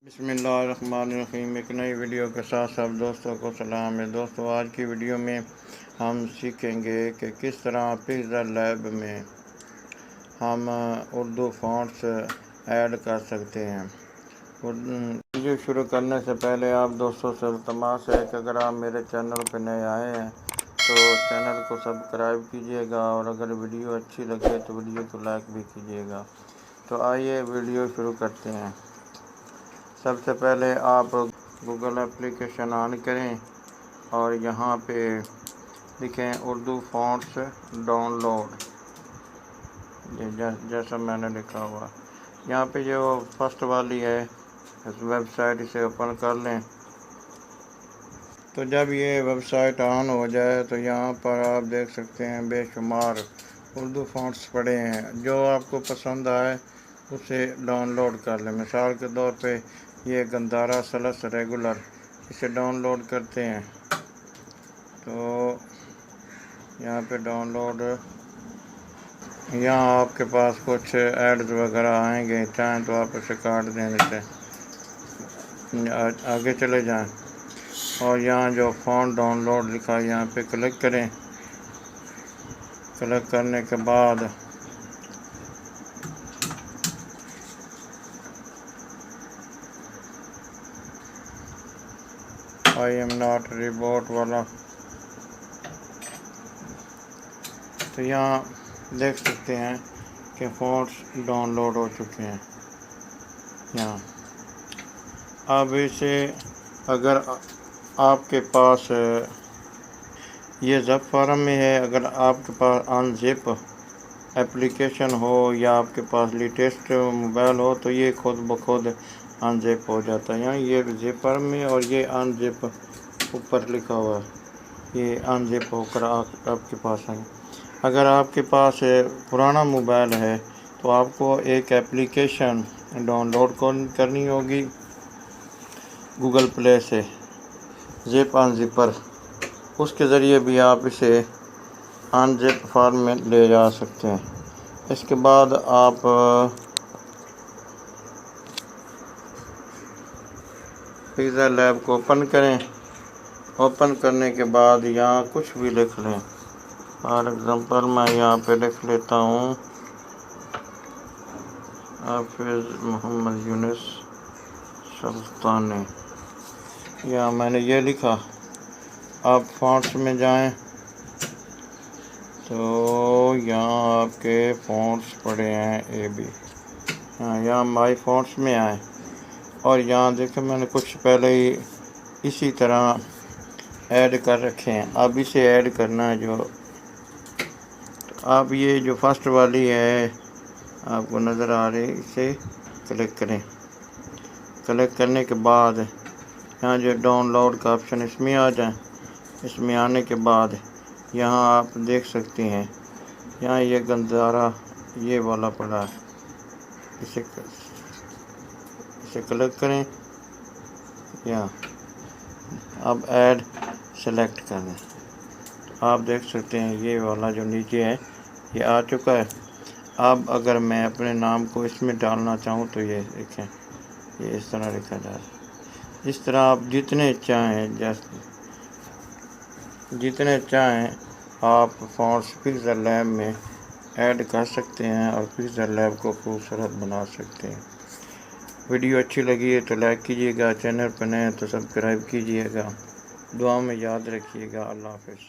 بسم اللہ الرحمن الرحیم۔ ایک نئی ویڈیو کے ساتھ سب دوستوں کو سلام ہے۔ دوستوں، آج کی ویڈیو میں ہم سیکھیں گے کہ کس طرح پکسل لیب میں ہم اردو فونٹس ایڈ کر سکتے ہیں۔ ویڈیو شروع کرنے سے پہلے آپ دوستوں سے التماس ہے کہ اگر آپ میرے چینل پہ نئے آئے ہیں تو چینل کو سبسکرائب کیجیے گا، اور اگر ویڈیو اچھی لگے تو ویڈیو کو لائک بھی کیجیے گا۔ تو آئیے ویڈیو شروع کرتے ہیں۔ سب سے پہلے آپ گوگل اپلیکیشن آن کریں اور یہاں پہ لکھیں اردو فونٹس ڈاؤن لوڈ، جیسا میں نے لکھا ہوا۔ یہاں پہ جو فرسٹ والی ہے اس ویب سائٹ، اسے اوپن کر لیں۔ تو جب یہ ویب سائٹ آن ہو جائے تو یہاں پر آپ دیکھ سکتے ہیں بے شمار اردو فونٹس پڑے ہیں۔ جو آپ کو پسند آئے اسے ڈاؤن لوڈ کر لیں۔ مثال کے طور پہ یہ گندھارا سلس ریگولر، اسے ڈاؤن لوڈ کرتے ہیں۔ تو یہاں پہ ڈاؤن لوڈ، یہاں آپ کے پاس کچھ ایڈز وغیرہ آئیں گے، چاہیں تو آپ اسے کاٹ دیں، سے آگے چلے جائیں اور یہاں جو فونٹ ڈاؤن لوڈ لکھا ہے یہاں پہ کلک کریں۔ کلک کرنے کے بعد آئی ایم ناٹ ریبوٹ والا، تو یہاں دیکھ سکتے ہیں کہ فونٹس ڈاؤن لوڈ ہو چکے ہیں یہاں۔ اب اسے اگر آپ کے پاس یہ زپ فارم میں ہے، اگر آپ کے پاس ان زپ اپلیکیشن ہو یا آپ کے پاس لیٹسٹ موبائل ہو تو یہ خود بخود ان زپ ہو جاتا ہے۔ یہاں یہ زپ فارم میں اور یہ ان زپ اوپر لکھا ہوا ہے، یہ ان زپ ہو کر آپ کے پاس آئے۔ اگر آپ کے پاس پرانا موبائل ہے تو آپ کو ایک اپلیکیشن ڈاؤن لوڈ کرنی ہوگی گوگل پلے سے، زپ ان زپر، اس کے ذریعے بھی آپ اسے ان زپ فارم میں لے جا سکتے ہیں۔ اس کے بعد آپ پکسل لیب کو اوپن کریں۔ اوپن کرنے کے بعد یہاں کچھ بھی لکھ لیں۔ فار ایگزامپل میں یہاں پہ لکھ لیتا ہوں حافظ محمد یونس سلطانی، یہاں میں نے یہ لکھا۔ آپ فونٹس میں جائیں تو یہاں آپ کے فونٹس پڑے ہیں اے بی، یہاں مائی فونٹس میں آئیں اور یہاں دیکھیں میں نے کچھ پہلے ہی اسی طرح ایڈ کر رکھے ہیں۔ اب اسے ایڈ کرنا ہے، جو اب یہ جو فرسٹ والی ہے آپ کو نظر آ رہی، اسے کلک کریں۔ کلک کرنے کے بعد یہاں جو ڈاؤن لوڈ کا آپشن اس میں آ جائیں۔ اس میں آنے کے بعد یہاں آپ دیکھ سکتے ہیں یہاں یہ گندھارا یہ والا پڑا ہے، اسے کلک کریں۔ یہاں اب ایڈ سلیکٹ کریں۔ آپ دیکھ سکتے ہیں یہ والا جو نیچے ہے یہ آ چکا ہے۔ اب اگر میں اپنے نام کو اس میں ڈالنا چاہوں تو یہ دیکھیں، یہ اس طرح لکھا جائے۔ اس طرح آپ جتنے چاہیں آپ فونٹس پکسل لیب میں ایڈ کر سکتے ہیں اور پکسل لیب کو خوبصورت بنا سکتے ہیں۔ ویڈیو اچھی لگی ہے تو لائک کیجیے گا، چینل پر نئے ہیں تو سبسکرائب کیجیے گا۔ دعا میں یاد رکھیے گا۔ اللہ حافظ۔